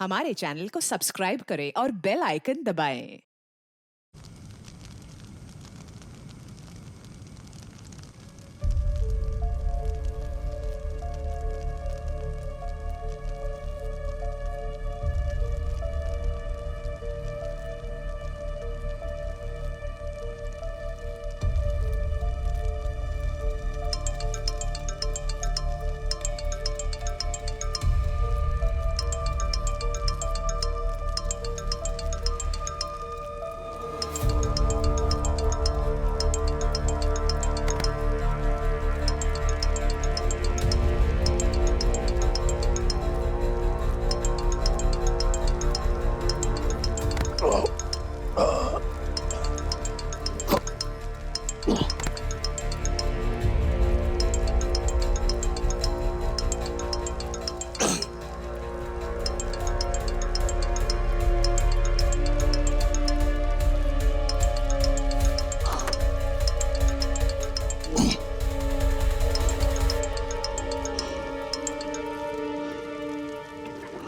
हमारे चैनल को सब्सक्राइब करें और बेल आइकन दबाएं।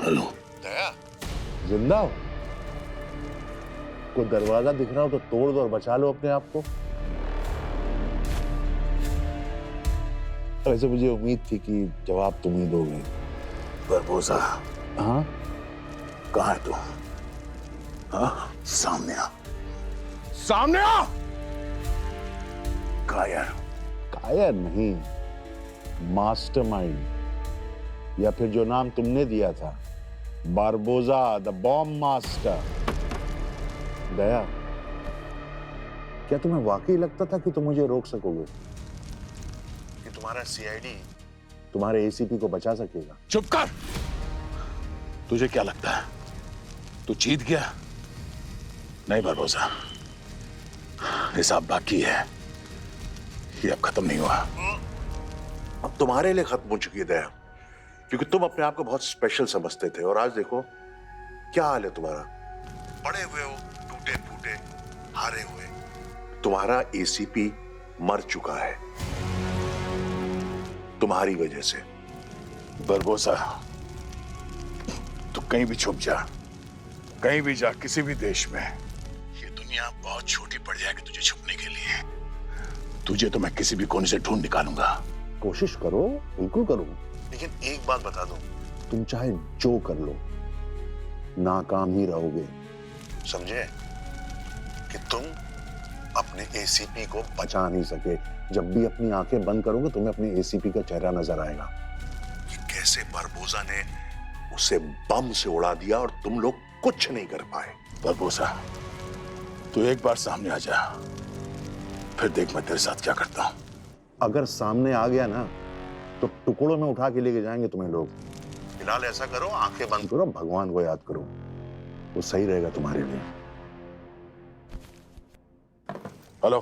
हेलो दया, जिंदा हो? कोई दरवाजा दिख रहा हो तो तोड़ दो और बचा लो अपने आप को। वैसे मुझे उम्मीद थी कि जवाब तुम ही दोगे। बरबोसा, हाँ, कहाँ है तू? हाँ, सामने आ, सामने आ। कायर, कायर नहीं, मास्टरमाइंड, या फिर जो नाम तुमने दिया था, बारबोजा द बॉम्ब मास्टर। दया, क्या तुम्हें वाकई लगता था कि तुम मुझे रोक सकोगे? कि तुम्हारा सीआईडी तुम्हारे एसीपी को बचा सकेगा? चुप कर। तुझे क्या लगता है तू जीत गया? नहीं बरबोसा, हिसाब बाकी है, ये अब खत्म नहीं हुआ। अब तुम्हारे लिए खत्म हो चुकी है दया, क्योंकि तुम अपने आप को बहुत स्पेशल समझते थे और आज देखो क्या हाल है तुम्हारा। पड़े हुए हो, टूटे फूटे, हारे हुए। तुम्हारा एसीपी मर चुका है तुम्हारी वजह से। बरबोसा, तू कहीं भी छुप जा, कहीं भी जा, किसी भी देश में, ये दुनिया बहुत छोटी पड़ जाएगी तुझे छुपने के लिए। तुझे तो मैं किसी भी कोने से ढूंढ निकालूंगा। कोशिश करो, बिल्कुल करो, लेकिन एक बात बता दो, तुम चाहे जो कर लो नाकाम ही रहोगे। समझे? कि तुम अपने एसीपी को बचा नहीं सके। जब भी अपनी आंखें बंद करोगे तुम्हें अपने एसीपी का चेहरा नजर आएगा कि कैसे बरबोसा ने उसे बम से उड़ा दिया और तुम लोग कुछ नहीं कर पाए। बरबोसा, तू एक बार सामने आ जा, फिर देख मैं तेरे साथ क्या करता हूं। अगर सामने आ गया ना तो टुकड़ों में उठा के लेके जाएंगे तुम्हें लोग। फिलहाल ऐसा करो, आंखें बंद करो, भगवान को याद करो, वो सही रहेगा तुम्हारे लिए। Hello,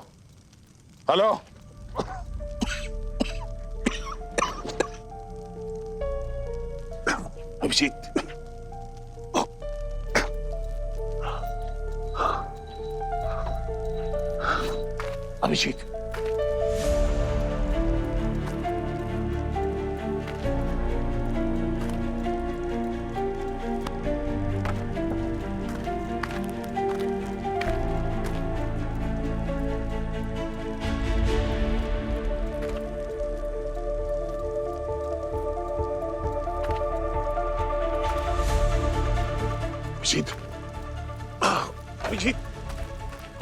hello. अभिजीत, अभिजीत,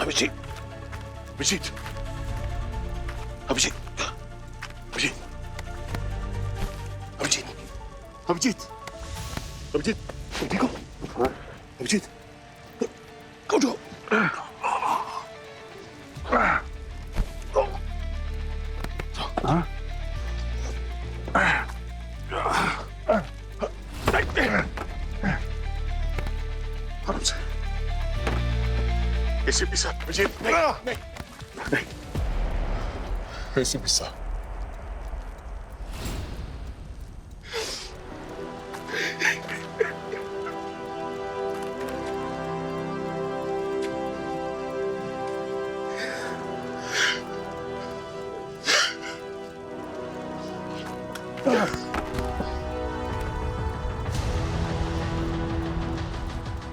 अभिजीत, अभिजीत, अभिजीत, अभिजीत, अभिजीत, अभिजीत, अभिजीत, अभिजीत, अभिजीत, ठीक हो? अभिजीत, उठो। हाँ? आराम से। एसीपी साहब, अभिजीत, नहीं, नहीं, नहीं। एसीपी साहब,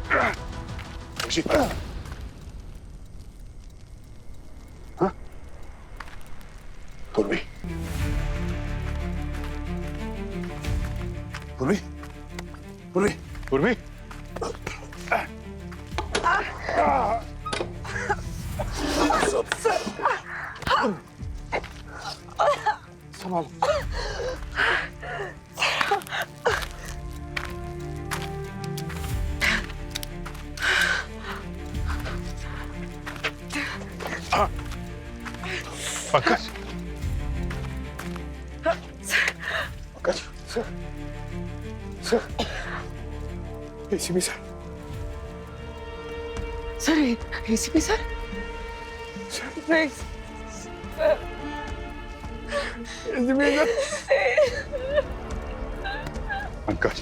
हाँ? पूर्वी पूर्वी पूर्वी पूर्वी संभाल। Pankaj Pankaj sir sir ACP sir sir ACP sir नहीं पंकज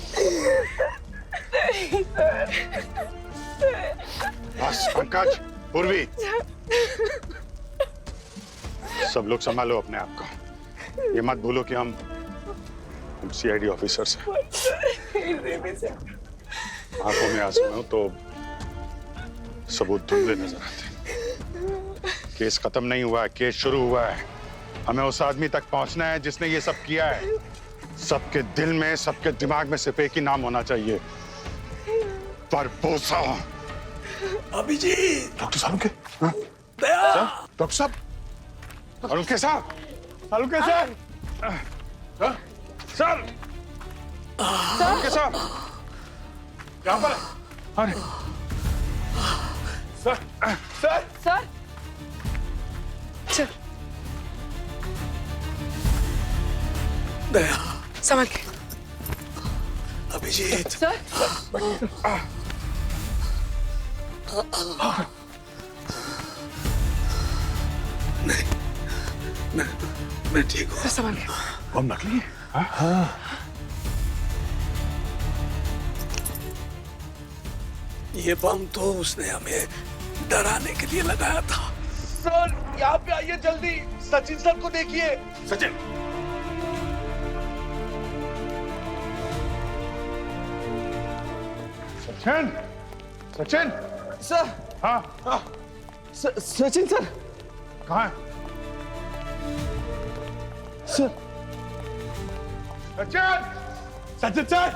बस पंकज पूर्वी सब लोग संभालो अपने आप को। ये मत भूलो कि हम सीआईडी ऑफिसर्स हैं। आंखों में आंसू हो तो सबूत धुंधले नजर आते। केस खत्म नहीं हुआ है, केस शुरू हुआ है। हमें उस आदमी तक पहुंचना है जिसने ये सब किया है। सबके दिल में, सबके दिमाग में सिर्फ एक ही नाम होना चाहिए, बरबोसा। अभिजीत डॉक्टर साहब के डॉक्टर साहब अरुण साहब सर सर साहब यहाँ पर अरे सर सर सर सर दया संभाल के अभिजीत सर मैं ठीक हूँ। सर संभाल के बम नकली है? हाँ ये बम तो उसने हमें डराने के लिए लगाया था। सर यहाँ पे आइए जल्दी, सचिन सर को देखिए। सचिन सचिन सचिन सर हाँ सचिन सर कहाँ है सर सचिन सचिन सर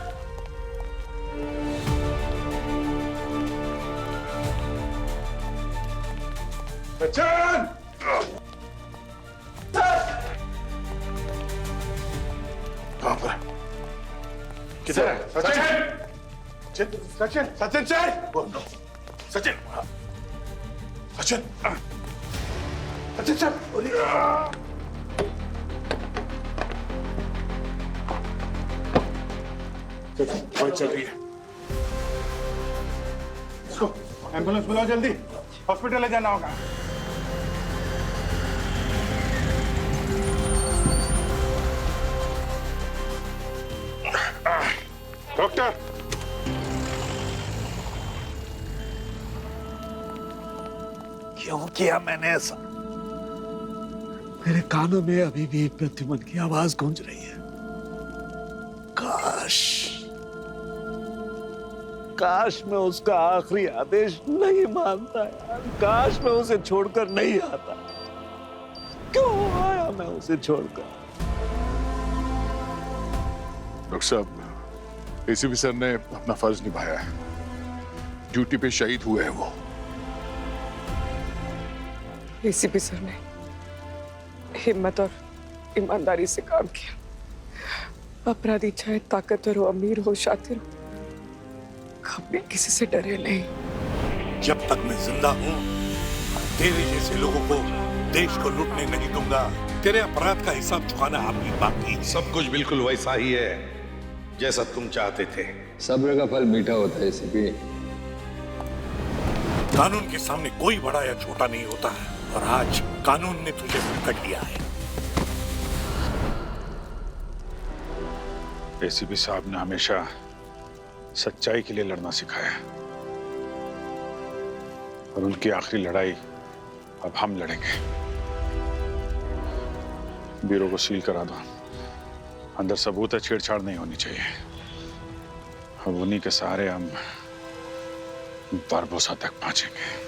सचिन कहाँ पर है? किधर है सचिन सचिन सचिन सचिन सर सचिन सचिन सचिन सर दवाई चल रही है। इसको एम्बुलेंस बुलाओ जल्दी, हॉस्पिटल ले जाना होगा। डॉक्टर क्यों किया मैंने ऐसा? मेरे कानों में अभी भी प्रद्युमन की आवाज गूंज रही है। काश मैं उसका आखिरी आदेश नहीं मानता यार। काश मैं उसे छोड़कर नहीं आता। क्यों आया मैं उसे छोड़कर? डॉक्टर साहब, एसीपी सर ने अपना फर्ज निभाया है। ड्यूटी पे शहीद हुए हैं वो। एसीपी सर ने हिम्मत और ईमानदारी से काम किया। अपराधी चाहे ताकतवर हो, अमीर हो, शातिर हो, कभी किसी से डरे नहीं। जब तक मैं जिंदा हूँ तेरे जैसे लोगों को देश को लूटने नहीं दूंगा। तेरे अपराध का हिसाब चुकाना अभी बाकी है। सब कुछ बिल्कुल वैसा ही है जैसा तुम चाहते थे। सब्र का फल मीठा होता है एसीपी। कानून के सामने कोई बड़ा या छोटा नहीं होता है, और आज कानून ने तुझे पकड़ लिया है। एसीपी साहब ने हमेशा सच्चाई के लिए लड़ना सिखाया, और उनकी आखिरी लड़ाई अब हम लड़ेंगे। ब्यूरो को सील करा दो। अंदर सबूत है, छेड़छाड़ नहीं होनी चाहिए। अब उन्हीं के सहारे हम बारबोसा तक पहुंचेंगे।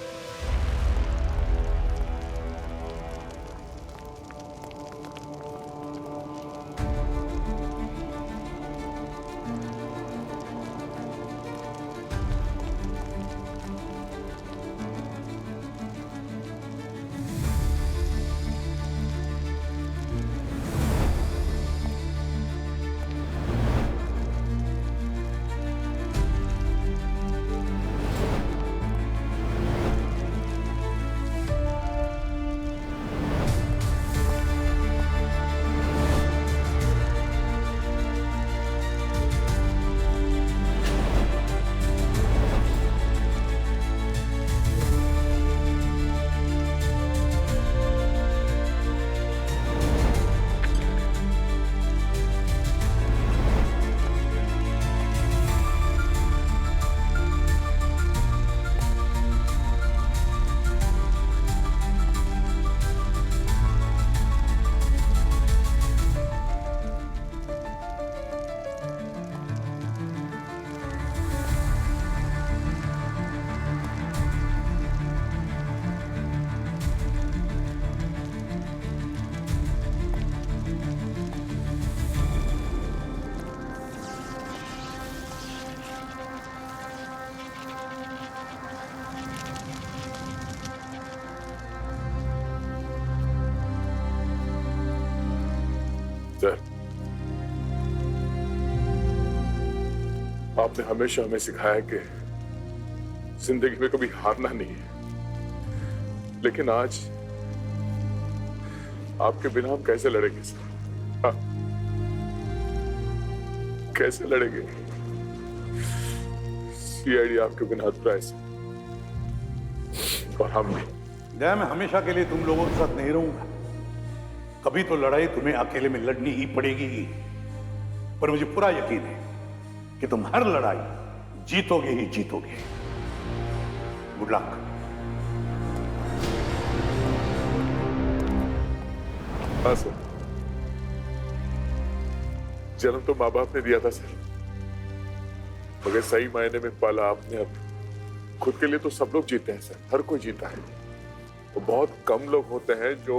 सर, आपने हमेशा हमें सिखाया कि जिंदगी में कभी हारना नहीं है, लेकिन आज आपके बिना हम कैसे लड़ेंगे सर? हाँ? कैसे लड़ेंगे? सीआईडी आपके बिना अधूरा है सर, और हम भी। दया, मैं हमेशा के लिए तुम लोगों के साथ नहीं रहूंगा। कभी तो लड़ाई तुम्हें अकेले में लड़नी ही पड़ेगी ही। पर मुझे पूरा यकीन है कि तुम हर लड़ाई जीतोगे ही जीतोगे। Good luck. हाँ सर, जन्म तो माँ बाप ने दिया था सर, मगर सही मायने में पाला आपने। अब खुद के लिए तो सब लोग जीते हैं सर, हर कोई जीता है। तो बहुत कम लोग होते हैं जो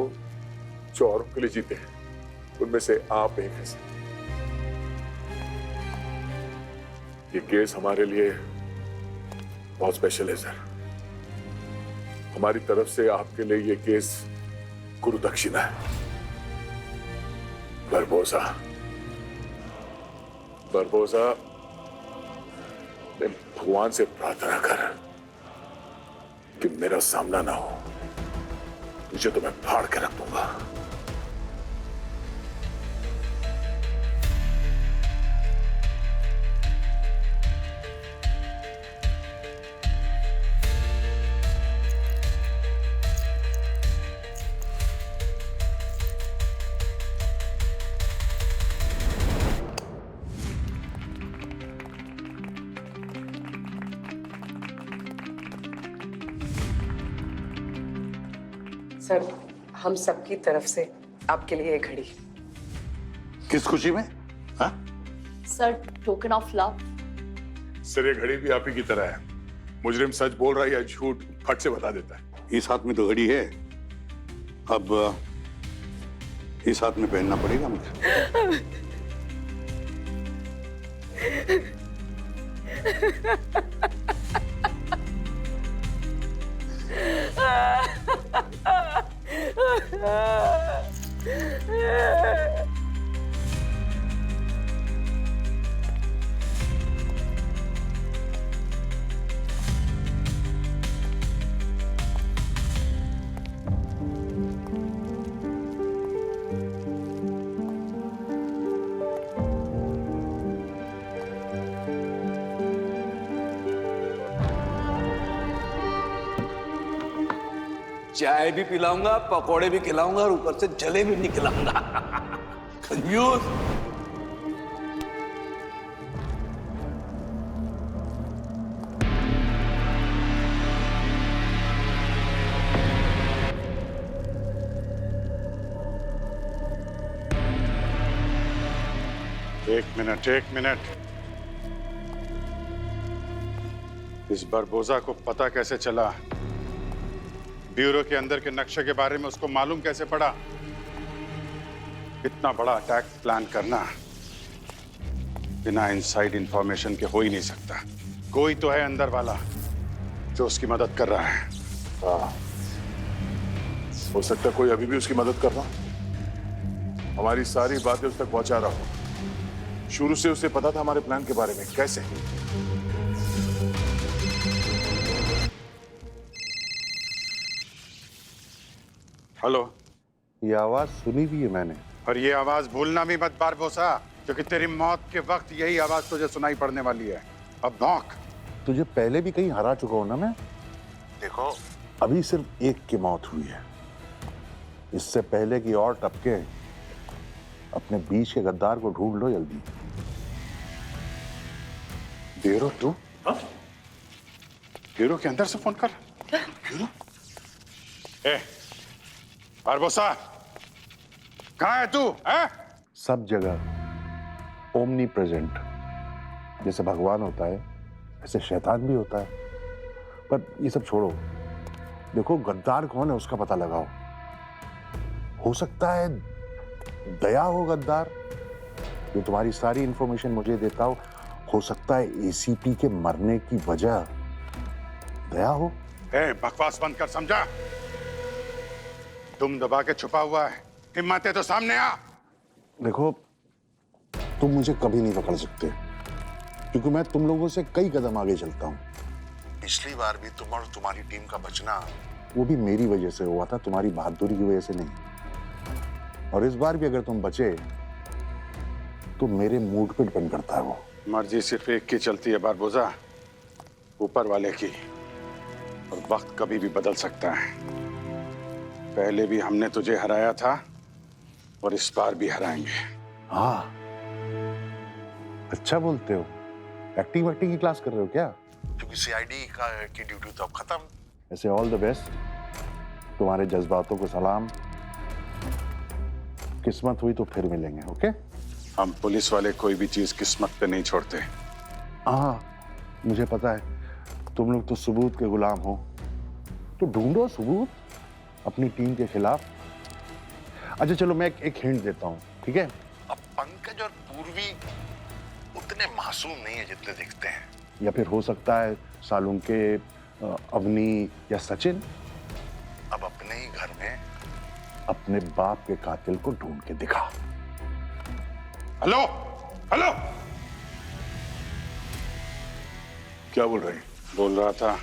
औरों के लिए जीते हैं, उनमें से आप एक हैं सर। ये केस हमारे लिए बहुत स्पेशल है सर। हमारी तरफ से आपके लिए ये केस गुरु दक्षिणा है। बरबोसा, मैं भगवान से प्रार्थना कर कि मेरा सामना ना हो, मुझे तो मैं फाड़ के रख दूंगा। सर, हम सबकी तरफ से आपके लिए एक घड़ी। किस खुशी में? हाँ? Sir, token of love. Sir, ये घड़ी भी आप ही की तरह है। मुजरिम सच बोल रहा है या झूठ फट से बता देता है। इस हाथ में तो घड़ी है, अब इस हाथ में पहनना पड़ेगा मुझे। चाय भी पिलाऊंगा, पकौड़े भी खिलाऊंगा और ऊपर से जलेबी भी खिलाऊंगा। कंजूस। एक मिनट, इस बरबोजा को पता कैसे चला? ब्यूरो के अंदर के नक्शे के बारे में उसको मालूम कैसे पड़ा? इतना बड़ा अटैक प्लान करना बिना इनसाइड इंफॉर्मेशन के हो ही नहीं सकता। कोई तो है अंदर वाला जो उसकी मदद कर रहा है। हो सकता है कोई अभी भी उसकी मदद कर रहा हो, हमारी सारी बातें उस तक पहुंचा रहा हो। शुरू से उसे पता था हमारे प्लान के बारे में। कैसे? हेलो। ये आवाज सुनी भी है मैंने। और ये आवाज भूलना भी मत बारबोसा, क्योंकि तेरी मौत के वक्त यही आवाज तुझे सुनाई पड़ने वाली है। अब भौंक। तुझे पहले भी कहीं हरा चुका हूं ना मैं। देखो, अभी सिर्फ एक की मौत हुई है, इससे पहले की और टपके। अपने बीच के गद्दार को ढूंढ लो जल्दी। ब्यूरो तू? ब्यूरो के अंदर से फोन कर। ब्यूरो? ए, बारबोसा, कहाँ है तू? है? सब जगह ओमनी प्रेजेंट। जैसे भगवान होता है ऐसे शैतान भी होता है। पर ये सब छोड़ो, देखो गद्दार कौन है उसका पता लगाओ। हो सकता है दया हो गद्दार, जो तुम्हारी सारी इंफॉर्मेशन मुझे देता हो सकता है एसीपी के मरने की वजह दया हो। बकवास बंद कर, समझा? तुम दबा के छुपा हुआ है, हिम्मत है तो सामने आ। देखो, तुम मुझे कभी नहीं पकड़ सकते, क्योंकि मैं तुम लोगों से कई कदम आगे चलता हूं। पिछली बार भी तुम और तुम्हारी टीम का बचना, वो भी मेरी वजह से हुआ था, तुम्हारी बहादुरी की वजह से नहीं। और इस बार भी अगर तुम बचे तो मेरे मूड पे डिपेंड करता है वो। मर्जी सिर्फ एक की चलती है बारबोजा, ऊपर वाले की। और वक्त कभी भी बदल सकता है। पहले भी हमने तुझे हराया था और इस बार भी हराएंगे। हाँ, अच्छा बोलते हो। एक्टिंग वैक्टिंग की क्लास कर रहे हो क्या? क्योंकि सीआईडी की ड्यूटी तो अब खत्म। ऐसे ऑल द बेस्ट, तुम्हारे जज्बातों को सलाम। किस्मत हुई तो फिर मिलेंगे। ओके? हम पुलिस वाले कोई भी चीज किस्मत पे नहीं छोड़ते। हाँ, मुझे पता है, तुम लोग तो सबूत के गुलाम हो। तो ढूंढो सबूत अपनी टीम के खिलाफ। अच्छा चलो, मैं एक हिंट देता हूँ, ठीक है? अब पंकज और पूर्वी उतने मासूम नहीं है जितने दिखते हैं। या फिर हो सकता है सालुंके, अवनी या सचिन। अब अपने ही घर में अपने बाप के कातिल को ढूंढ के दिखा। Hello, hello. क्या बोल रहे हैं? बोल रहा था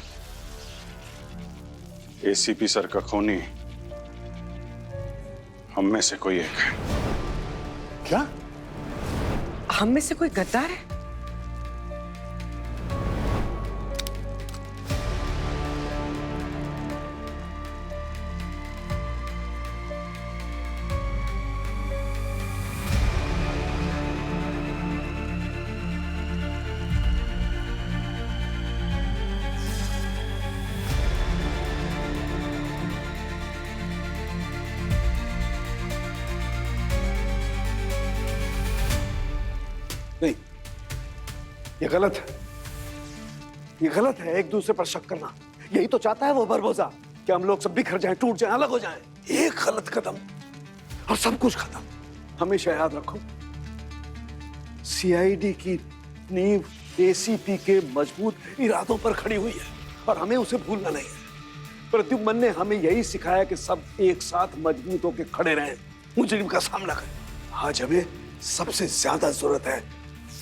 एसीपी सर का खूनी हम में से कोई एक है। क्या? हम में से कोई गद्दार है? नहीं, ये गलत है। ये गलत है एक दूसरे पर शक करना। यही तो चाहता है वो बरबोजा, कि हम लोग सब बिखर जाएं, टूट जाएं, अलग हो जाएं। एक गलत कदम और सब कुछ खत्म। हमेशा याद रखो, सीआईडी की नींव एसीपी के मजबूत इरादों पर खड़ी हुई है और हमें उसे भूलना नहीं है। प्रद्युम्न ने हमें यही सिखाया कि सब एक साथ मजबूत होकर खड़े रहें, मुजरिम का सामना करें। आज हमें सबसे ज्यादा जरूरत है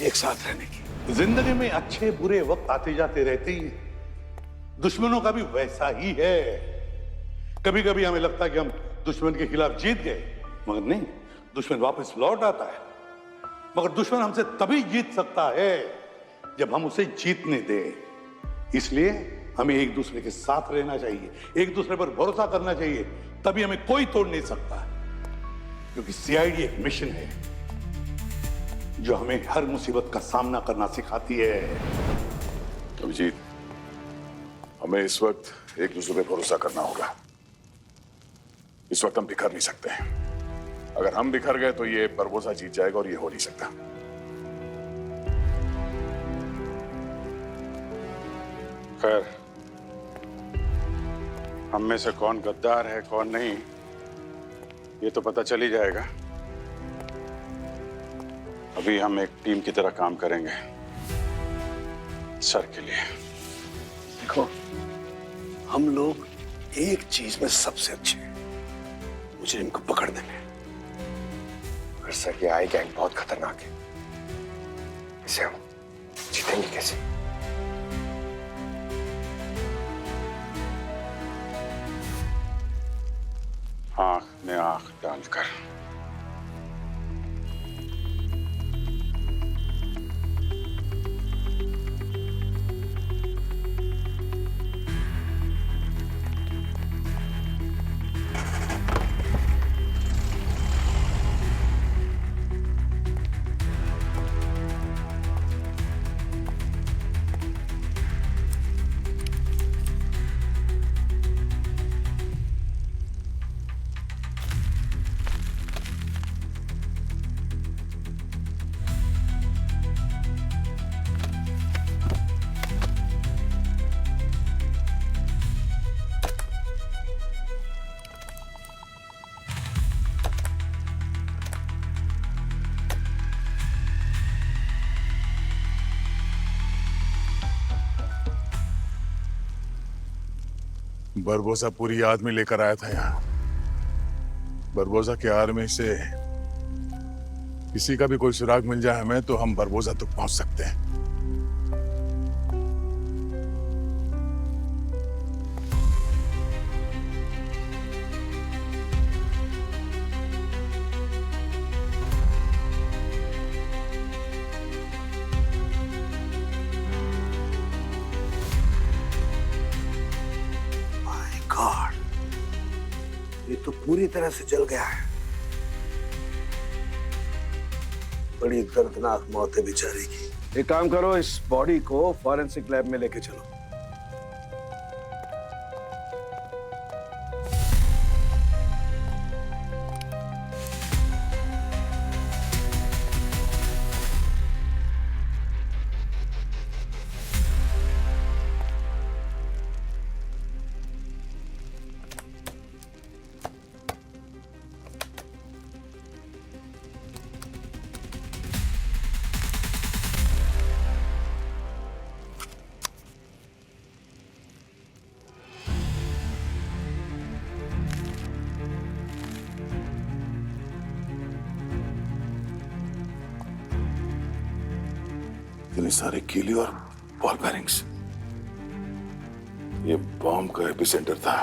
एक साथ रहने की। जिंदगी में अच्छे बुरे वक्त आते जाते रहते ही, दुश्मनों का भी वैसा ही है। कभी कभी हमें लगता है कि हम दुश्मन के खिलाफ जीत गए, मगर नहीं, दुश्मन वापस लौट आता है। मगर दुश्मन हमसे तभी जीत सकता है जब हम उसे जीतने दें। इसलिए हमें एक दूसरे के साथ रहना चाहिए, एक दूसरे पर भरोसा करना चाहिए, तभी हमें कोई तोड़ नहीं सकता। क्योंकि सीआईडी एक मिशन है जो हमें हर मुसीबत का सामना करना सिखाती है। अभिजीत, हमें इस वक्त एक दूसरे पर भरोसा करना होगा। इस वक्त हम बिखर नहीं सकते। अगर हम बिखर गए तो ये बरबोसा जीत जाएगा और ये हो नहीं सकता। खैर, हम में से कौन गद्दार है कौन नहीं, ये तो पता चल ही जाएगा। अभी हम एक टीम की तरह काम करेंगे सर के लिए। देखो, हम लोग एक चीज में सबसे अच्छे हैं, मुजरिम को पकड़ने में। पर सर, ये आई गैंग बहुत खतरनाक है, इसे हम जीतेंगे कैसे? आंख में आंख डालकर। बरबोसा पूरी आदमी लेकर आया था यहाँ। बरबोसा के आर्मी से किसी का भी कोई सुराग मिल जाए हमें, तो हम बरबोसा तक पहुंच सकते हैं। गॉड, ये तो पूरी तरह से जल गया है। बड़ी दर्दनाक मौत है बेचारे की। एक काम करो, इस बॉडी को फॉरेंसिक लैब में लेके चलो। इतने सारे कीली और बॉल बेरिंग्स, ये बॉम्ब का एपिसेंटर था।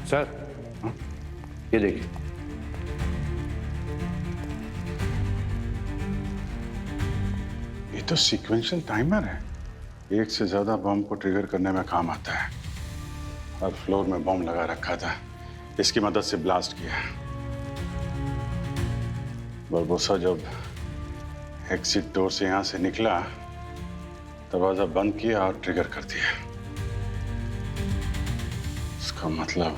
सर, ये देखिए। ये तो सीक्वेंशियल टाइमर है, एक से ज्यादा बॉम्ब को ट्रिगर करने में काम आता है। और फ्लोर में बॉम्ब लगा रखा था, इसकी मदद से ब्लास्ट किया। बरबोसा जब एग्जिट डोर से यहां से निकला, दरवाजा बंद किया और ट्रिगर कर दिया। इसका मतलब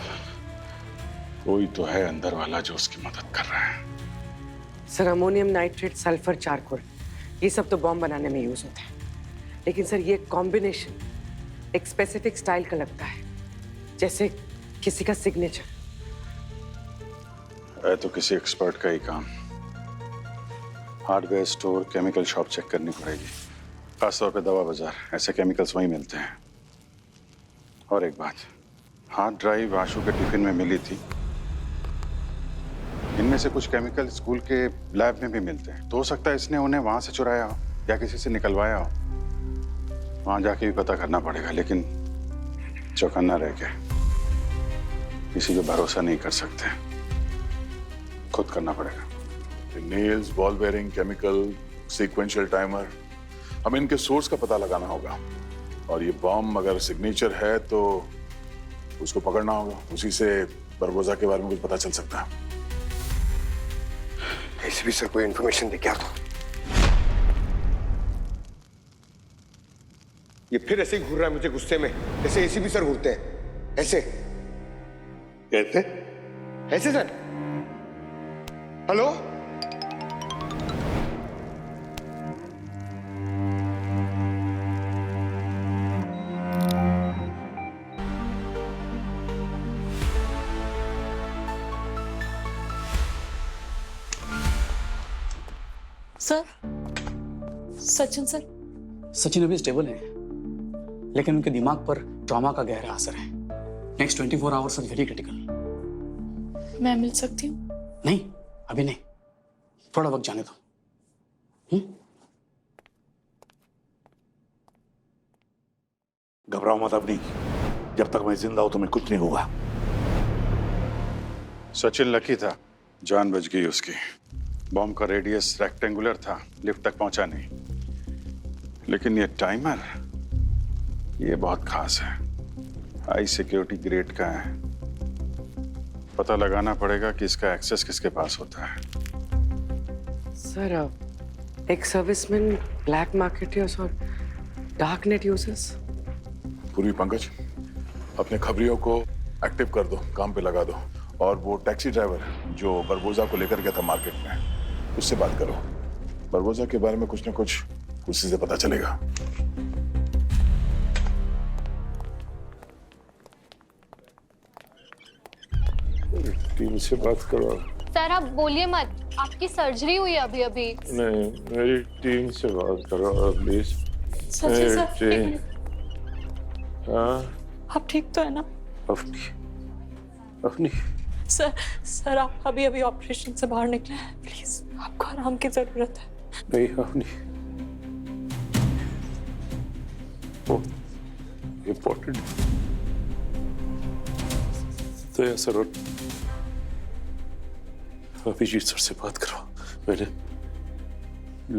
कोई तो है अंदर वाला जो उसकी मदद कर रहा है। Sir, ammonium nitrate, sulphur, charcoal, ये सब तो बॉम्ब बनाने में यूज होता है। लेकिन सर, ये कॉम्बिनेशन एक स्पेसिफिक स्टाइल का लगता है, जैसे किसी का सिग्नेचर है। तो किसी एक्सपर्ट का ही काम। Hardware store, chemical shop check करनी पड़ेगी, खासतौर पे दवा बाजार, ऐसे केमिकल्स वहीं मिलते हैं। और एक बात, हार्ड ड्राइव आशु के टिफिन में मिली थी। इनमें से कुछ केमिकल स्कूल के लैब में भी मिलते हैं, तो हो सकता है इसने उन्हें वहां से चुराया हो या किसी से निकलवाया हो। वहां जाके भी पता करना पड़ेगा, लेकिन चौकन्ना रह के किसी पे भरोसा नहीं कर सकते, खुद करना पड़ेगा। Nails, ball bearing, chemical, sequential timer, हमें इनके सोर्स का पता लगाना होगा। और ये बॉम्ब अगर सिग्नेचर है तो उसको पकड़ना होगा, उसी से बरबोसा के बारे में कुछ पता चल सकता है। एसीपी सर कोई इंफॉर्मेशन दे क्या? तो ये फिर ऐसे ही घूर रहा है मुझे गुस्से में, जैसे एसीपी सर घूरते हैं। ऐसे कहते ऐसे sir. Hello sir, Sachin sir. Sachin अभी स्टेबल है, लेकिन उनके दिमाग पर ट्रॉमा का गहरा असर है। Next 24 hours are very critical. मैं मिल सकती हूँ? नहीं, अभी नहीं, थोड़ा वक्त जाने दो। घबराओ मत अपनी, जब तक मैं जिंदा हूं तुम्हें कुछ नहीं होगा। सचिन लकी था, जान बच गई उसकी। बॉम्ब का रेडियस रेक्टेंगुलर था, लिफ्ट तक पहुंचा नहीं। लेकिन ये टाइमर, ये बहुत खास है, हाई सिक्योरिटी ग्रेड का है। पता लगाना पड़ेगा कि इसका एक्सेस किसके पास होता है। सर, एक सर्विसमैन ब्लैक मार्केट यूज और डार्क नेट यूजर्स। पूर्वी पंकज, अपने खबरियों को एक्टिव कर दो, काम पे लगा दो। और वो टैक्सी ड्राइवर जो बरबोजा को लेकर गया था मार्केट में, उससे बात करो। बरबोजा के बारे में कुछ ना कुछ उसी से पता चलेगा। टीम से बात करो। सर आप बोलिए मत, आपकी सर्जरी हुई अभी अभी। नहीं, मेरी टीम से बात करो प्लीज। सचिन सर, हाँ, आप ठीक तो है ना? अपनी सर आप अभी अभी ऑपरेशन से बाहर निकले हैं, प्लीज आपको आराम की जरूरत है। नहीं, अपनी इम्पोर्टेंट तो ऐसा रोट अभिजीत सर से बात करो। मैंने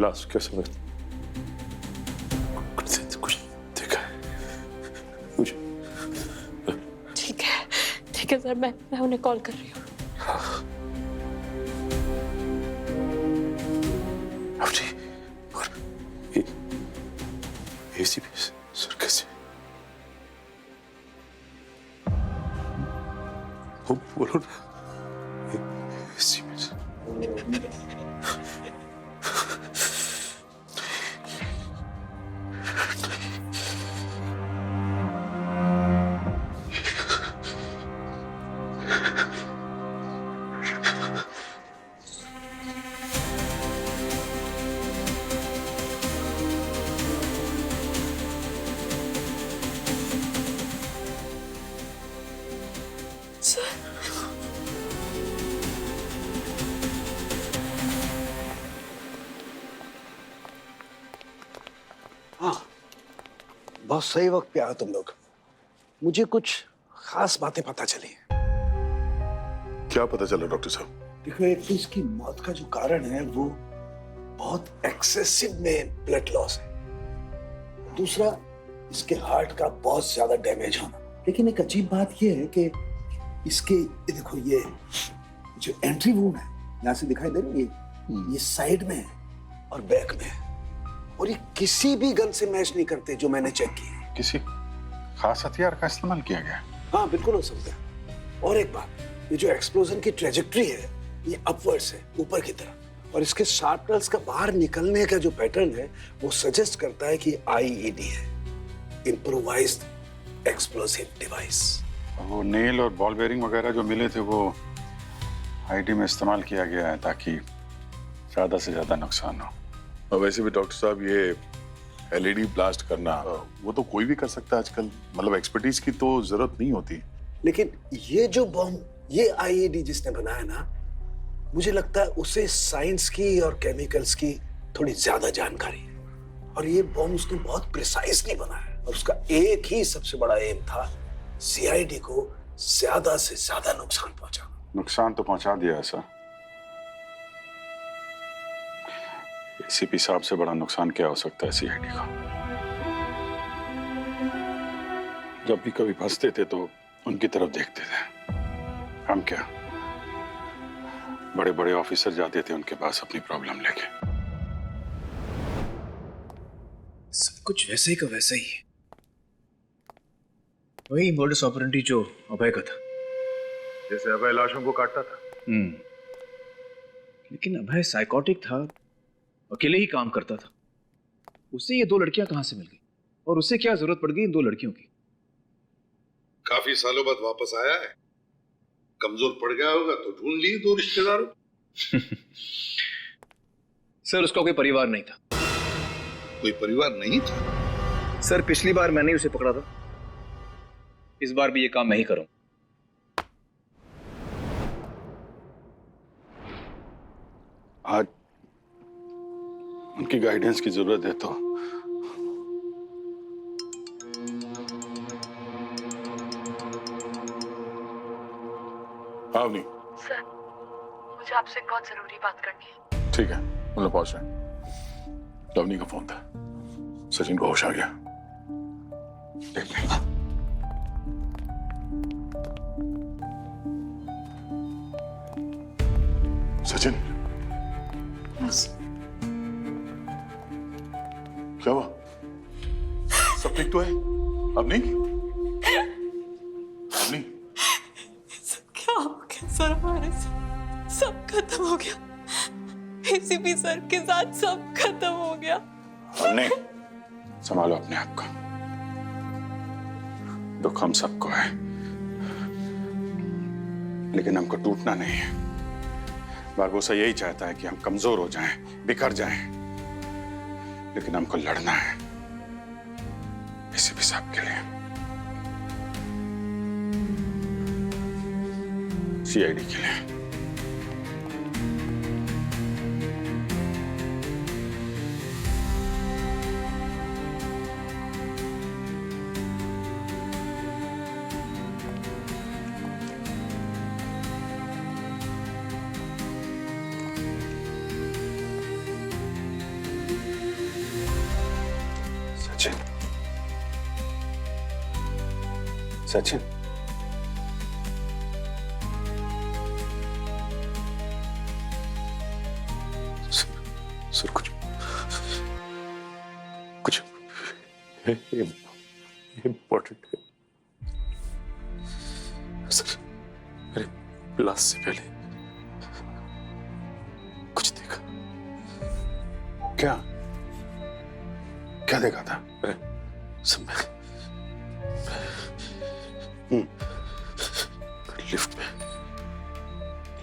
लास्ट के समय कुछ देखा है। मुझे ठीक है सर, मैं उन्हें कॉल कर रही हूँ। और एसीपी सर कैसे? बोलो ना, एसीपी सर। बहुत सही वक्त पे आए तुम लोग। मुझे कुछ खास बातें पता चली। क्या पता चला डॉक्टर साहब? देखो, एक तो इसकी मौत का जो कारण है वो बहुत एक्सेसिव में ब्लड लॉस है। दूसरा, इसके हार्ट का बहुत ज्यादा डैमेज होना। लेकिन एक अजीब बात ये है कि इसके देखो, ये जो एंट्री वूंड है, यहाँ से दिखाई दे रही है, ये साइड में है और बैक में है। और ये किसी भी गन से मैच नहीं करते जो मैंने चेक किए। किसी खास हथियार का इस्तेमाल किया गया? हाँ, बिल्कुल हो सकता है। और एक बात, ये जो एक्सप्लोजन की ट्रेजेक्टरी है, ये अपवर्ड्स है, ऊपर की तरफ। और इसके शार्पनर्स का बाहर निकलने का जो पैटर्न है, वो सजेस्ट करता है कि आईईडी है, इम्प्रोवाइज्ड एक्सप्लोसिव डिवाइस। वो नेल और बॉल बेयरिंग वगैरह जो मिले थे, वो आईडी में इस्तेमाल किया गया है ताकि ज्यादा से ज्यादा नुकसान हो। और वैसे भी डॉक्टर साहब, ये एलईडी ब्लास्ट करना वो तो कोई भी कर सकता है आजकल। मतलब एक्सपर्टीज की तो जरूरत नहीं होती। लेकिन ये जो बॉम्ब, ये आईईडी जिसने बनाया ना, मुझे लगता है उसे साइंस की और केमिकल्स की थोड़ी ज्यादा जानकारी है। और ये बॉम्ब उसने बहुत प्रिसाइसली बनाया। और उसका एक ही सबसे बड़ा एम था, सीआईडी को ज्यादा से ज्यादा नुकसान पहुंचाना। नुकसान तो पहुंचा दिया है सर। एसीपी साहब से बड़ा नुकसान क्या हो सकता है सीआईडी को? जब भी कभी फंसते थे तो उनकी तरफ देखते थे। हम क्या, बड़े बड़े ऑफिसर जाते थे उनके पास अपनी प्रॉब्लम लेके। सब कुछ वैसे ही का वैसा ही है। वही मोडस ऑपरेंडी जो अभय का था। जैसे अभय लाशों को काटता था। लेकिन अभय साइकोटिक था, अकेले ही काम करता था। उसे ये दो लड़कियां कहां से मिल गई और उसे क्या जरूरत पड़ गई इन दो लड़कियों की? काफी सालों बाद वापस आया है, कमजोर पड़ गया होगा तो ढूंढ लिए दो रिश्तेदारों। सर उसका कोई परिवार नहीं था। कोई परिवार नहीं था? सर पिछली बार मैंने उसे पकड़ा था, इस बार भी ये काम मैं ही करूं। आज उनकी गाइडेंस की जरूरत है तो नहीं। सर मुझे आपसे बहुत जरूरी बात करनी है। ठीक है, हम लोग पहुंच रहे हैं। लवनी का फोन था, सचिन को होश आ गया। देख ले। सचिन, क्या हुआ? सब ठीक तो है? अब नहीं? अब नहीं? क्या हो गया सर? हमारे से सब खत्म हो गया। एसीपी सर के साथ सब खत्म हो गया। अब नहीं। संभालो अपने आप को। दुख हम सबको है, लेकिन हमको टूटना नहीं है। बारबोसा यही चाहता है कि हम कमजोर हो जाएं, बिखर जाएं, लेकिन हमको लड़ना है एसीपी साहब के लिए, सीआईडी के लिए। सचिन, सचिन, सर कुछ इम्पोर्टेंट है सर। अरे ब्लास्ट से पहले कुछ देखा। क्या क्या देखा था? समय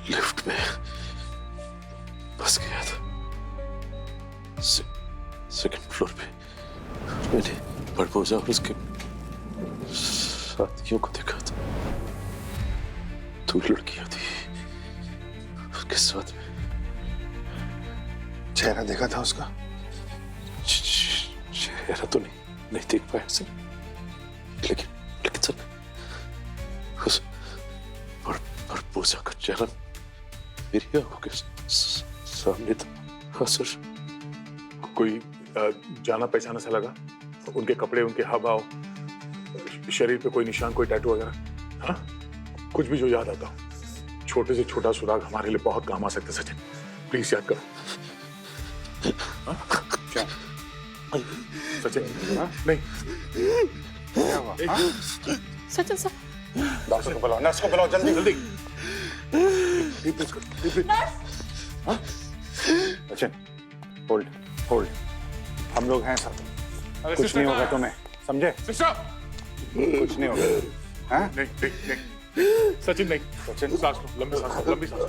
लिफ्ट में फंस गया था, सेकंड फ्लोर पे। मैंने बड़बोजा और उसके साथियों को देखा था। 2 लड़कियां थी उसके साथ में। चेहरा देखा था उसका? चेहरा तो नहीं देख पाया सर, लेकिन सर उस बड़बोजा का चेहरा मेरी आंखों के सामने था। हाँ सर। कोई जाना पहचाना सा लगा? उनके कपड़े, उनके हाव भाव, शरीर पे कोई निशान, कोई टैटू वगैरह? हाँ, कुछ भी जो याद आता हो। छोटे से छोटा सुराग हमारे लिए बहुत काम आ सकता है सचिन, प्लीज याद करो। हाँ? क्या सचिन? हाँ? नहीं क्या हुआ? हाँ? सचिन सर, डॉक्टर को बुलाओ, नर्स को बुलाओ, जल्दी जल्दी। हाँ? सचिन, होल्ड होल्ड, हम लोग हैं साथ। कुछ नहीं होगा तुम्हें, समझे? कुछ नहीं होगा। हाँ? नहीं सचिन, नहीं। सचिन सांस लो, लंबी सांस लो, लंबी सांस लो।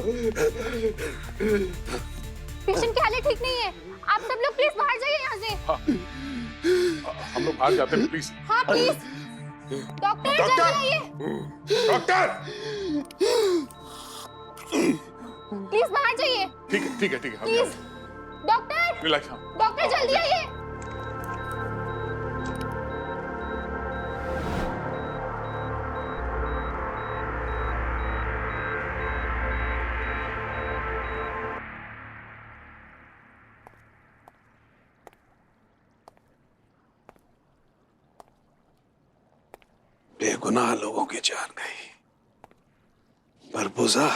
पेशेंट की हालत ठीक नहीं है, आप सब लोग प्लीज बाहर जाइए यहाँ से। हाँ, हम लोग बाहर जाते हैं प्लीज। हाँ प्लीज। डॉक्टर जल्दी आइए। डॉक्टर प्लीज बाहर जाइए। ठीक है ठीक है ठीक है। Please doctor. रिलैक्स। डॉक्टर जल्दी आइए। बेगुनाह लोगों की जान गई। बरबोजा,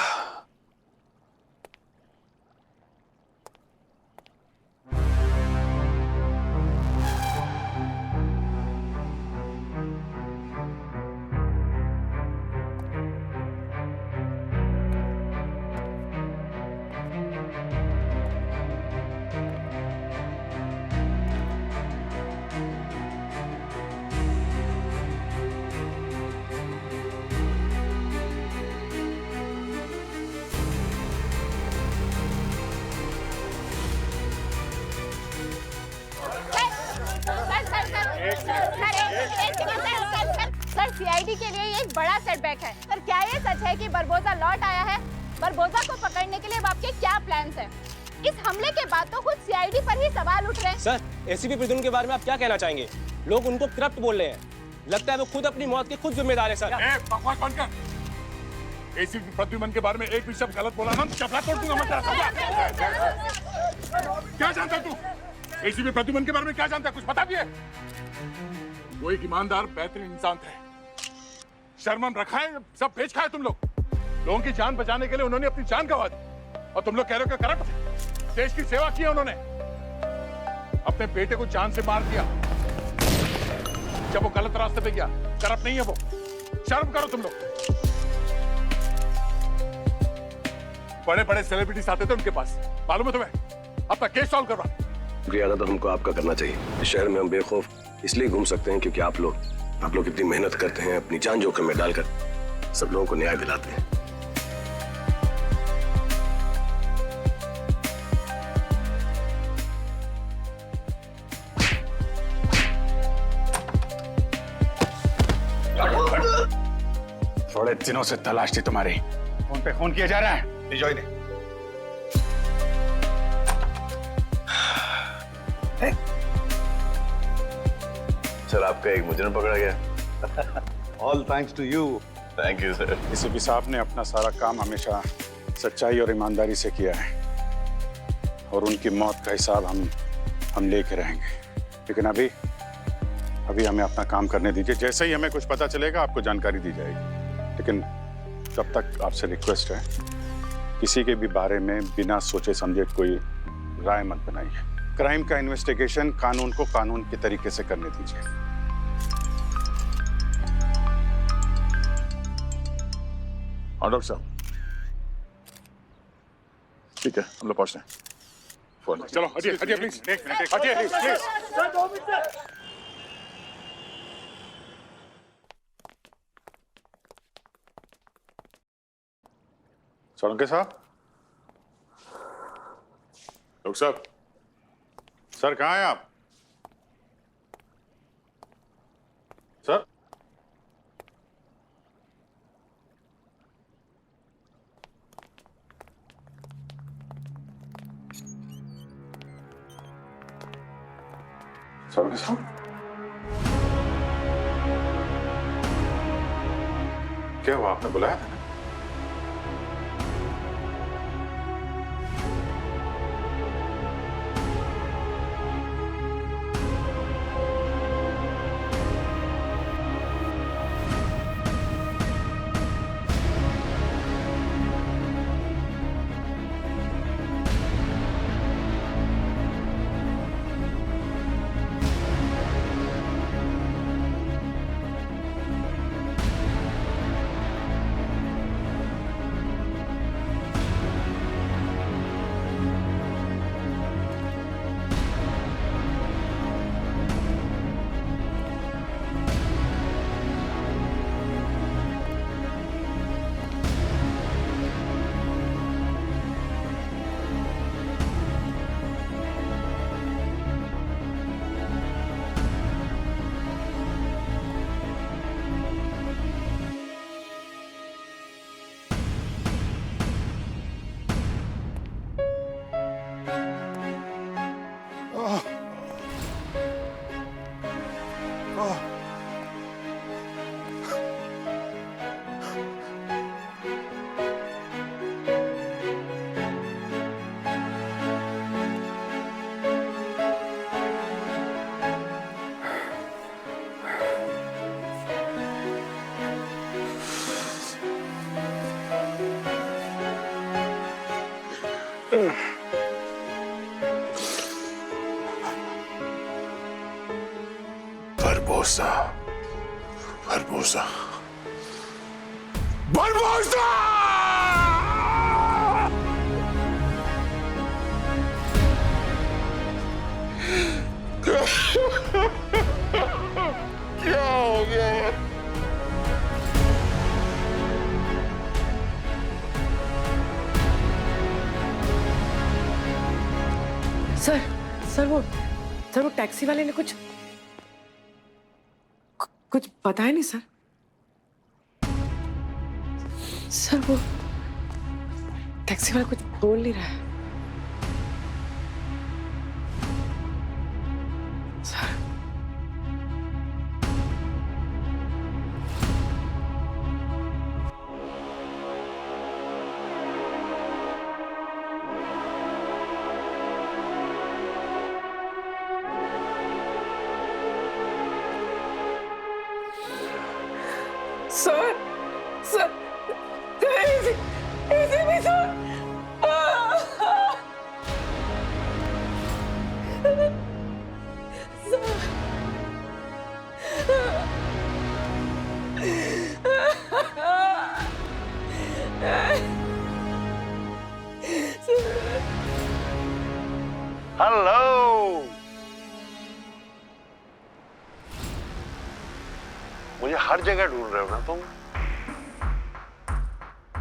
सर सीआईडी के लिए ये एक बड़ा सेटबैक है। सर क्या ये सच है कि बरबोसा लौट आया है? बरबोसा को पकड़ने के लिए अब आपके क्या प्लान्स हैं? इस हमले के बाद तो खुद सीआईडी पर ही सवाल उठ रहे हैं। सर एसीपी प्रद्युम्न के बारे में आप क्या कहना चाहेंगे? लोग उनको करप्ट बोल रहे हैं, लगता है वो खुद अपनी मौत के खुद जिम्मेदार है। सर बकवास बंद कर। एसीपी प्रद्युम्न के बारे में एक भी शब्द गलत बोला ना चपला तोड़ दूंगा मैं तेरा। क्या जानता है तू? एसीपी प्रद्युम्न के बारे में क्या जानता है? कुछ पता भी है? वो एक ईमानदार बेहतरीन इंसान थे। शर्मन रखा है, सब बेच खाए तुम लोग। लोगों की जान बचाने के लिए उन्होंने अपनी जान गंवा दी और तुम लोग कह रहे हो कि करप्ट थे। देश की सेवा की उन्होंने, अपने बेटे को जान से मार दिया जब वो गलत रास्ते पे गया। करप्ट नहीं है वो। शर्म करो तुम लोग। बड़े बड़े सेलिब्रिटीज आते थे उनके पास, मालूम है तुम्हें? अपना केस सॉल्व करवा। ज्यादा तो हमको आपका करना चाहिए। इस शहर में हम बेखौफ इसलिए घूम सकते हैं क्योंकि आप लोग इतनी मेहनत करते हैं, अपनी जान जोखिम में डालकर सब लोगों को न्याय दिलाते हैं। थोड़े दिनों से तलाश थी तुम्हारी। फोन पे फोन किया जा रहा है। भिजवाई दे। सर आपका एक मुजरिम पकड़ा गया। All thanks to you. Thank you sir. ACP साहब ने अपना सारा काम हमेशा सच्चाई और ईमानदारी से किया है और उनकी मौत का हिसाब हम लेके रहेंगे। लेकिन अभी हमें अपना काम करने दीजिए। जैसे ही हमें कुछ पता चलेगा आपको जानकारी दी जाएगी। लेकिन तब तक आपसे रिक्वेस्ट है, किसी के भी बारे में बिना सोचे समझे कोई राय मत बनाइए। क्राइम का इन्वेस्टिगेशन कानून को कानून के तरीके से करने दीजिए। डॉक्टर साहब ठीक है, हम लोग पहुंच रहे हैं। फोन चलो हटिए हटिए प्लीज। हटिए प्लीज। सोलंकी साहब। डॉक्टर साहब। सर कहाँ हैं आप? सर सोलंकी साहब क्या हुआ? आपने बुलाया था? Barbosa. Barbosa. Barbosa! क्या हो गया? सर वो टैक्सी वाले ने कुछ कुछ पता है नहीं सर। सर वो टैक्सी वाला कुछ बोल नहीं रहा है। सर सर सर इसे भी सर हेलो, मुझे हर जगह ढूंढ रहे हो ना तुम?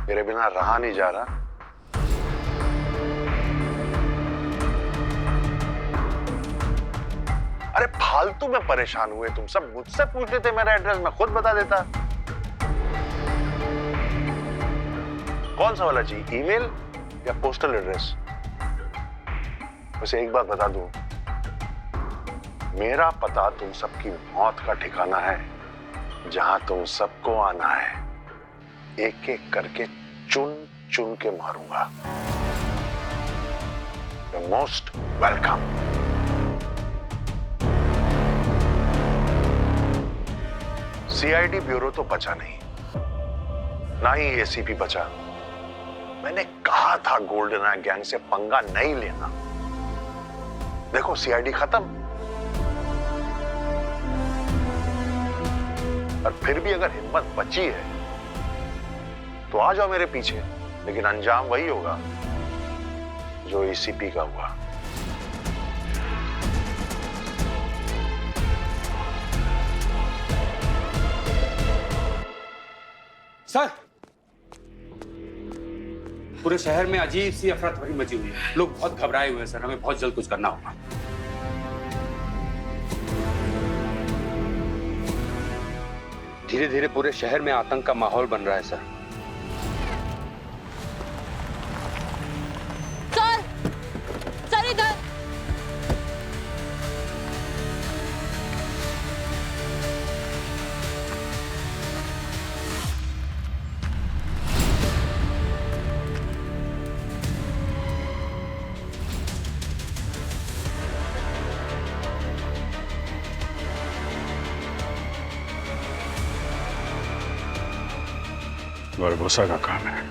मेरे बिना रहा नहीं जा रहा। अरे फालतू में परेशान हुए तुम सब, मुझसे पूछ लेते मेरा एड्रेस, मैं खुद बता देता। कौन सा वाला चाहिए, ईमेल या पोस्टल एड्रेस? वैसे एक बात बता दूं, मेरा पता तुम सबकी मौत का ठिकाना है, जहां तुम सबको आना है। एक एक करके चुन चुन के मारूंगा। You're most welcome. CID bureau तो बचा नहीं, ना ही एसीपी बचा। मैंने कहा था गोल्डन आय गैंग से पंगा नहीं लेना। देखो सीआईडी खत्म, और फिर भी अगर हिम्मत बची है तो आ जाओ मेरे पीछे, लेकिन अंजाम वही होगा जो एसीपी का हुआ। सर, पूरे शहर में अजीब सी अफरा तफरी मची हुई है। लोग बहुत घबराए हुए हैं सर, हमें बहुत जल्द कुछ करना होगा। धीरे धीरे पूरे शहर में आतंक का माहौल बन रहा है सर। सर इधर। बरबोसा का काम है,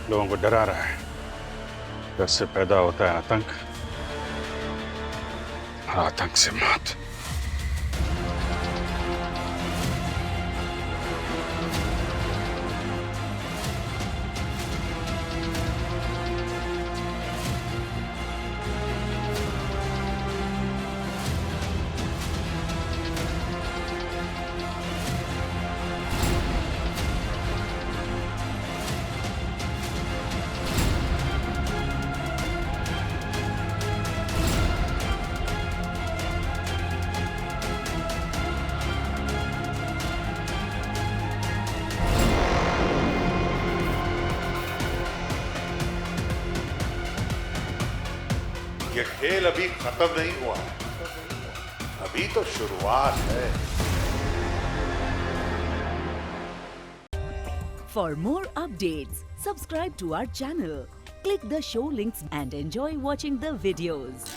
लोगों को डरा रहा है। डर से पैदा होता है आतंक, और आतंक से मौत। ये खेल अभी खत्म नहीं हुआ है, अभी तो शुरुआत है। For more updates, subscribe to our channel, click the show links and enjoy watching the videos.